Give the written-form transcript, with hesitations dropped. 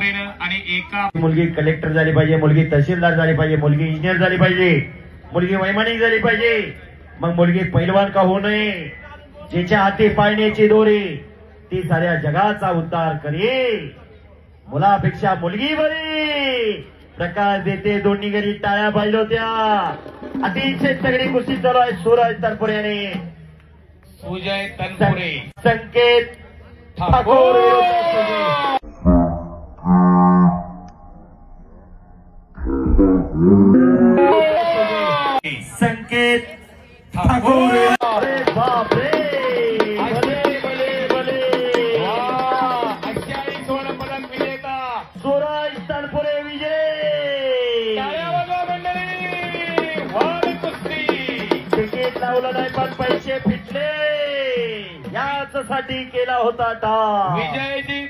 पद्धतीनं आणि एका मुलगी कलेक्टर झाली पाहिजे, मुलगी तहसीलदार झाली पाहिजे, मुलगी इंजिनियर झाली पाहिजे, मुलगी वैमानिक झाली पाहिजे, मग मुलगी पैलवान का होऊ नये, जिच्या हाती पाळण्याची दोरी ती साऱ्या जगाचा उद्धार करे. मुलापेक्षा मुलगी बरी. प्रकाश देते दोन्ही घरी टाळ्या पाहिजे होत्या. अतिशय तगडी कुस्ती चालू आहे सूरज तनपुरे आणि सुजय तनपुरे. संकेत ठाकूर. संकेत ठाकूर. अरे बापरे, भले भले भले. 88 स्वर्ण पदक विजेता सूरज तनपुरे विजय. टाळ्या वाजवा मंडळी. वार कुस्ती. तिकीट लावलं नाही पण पैसे फिटले. याच साठी केला होता विजयजी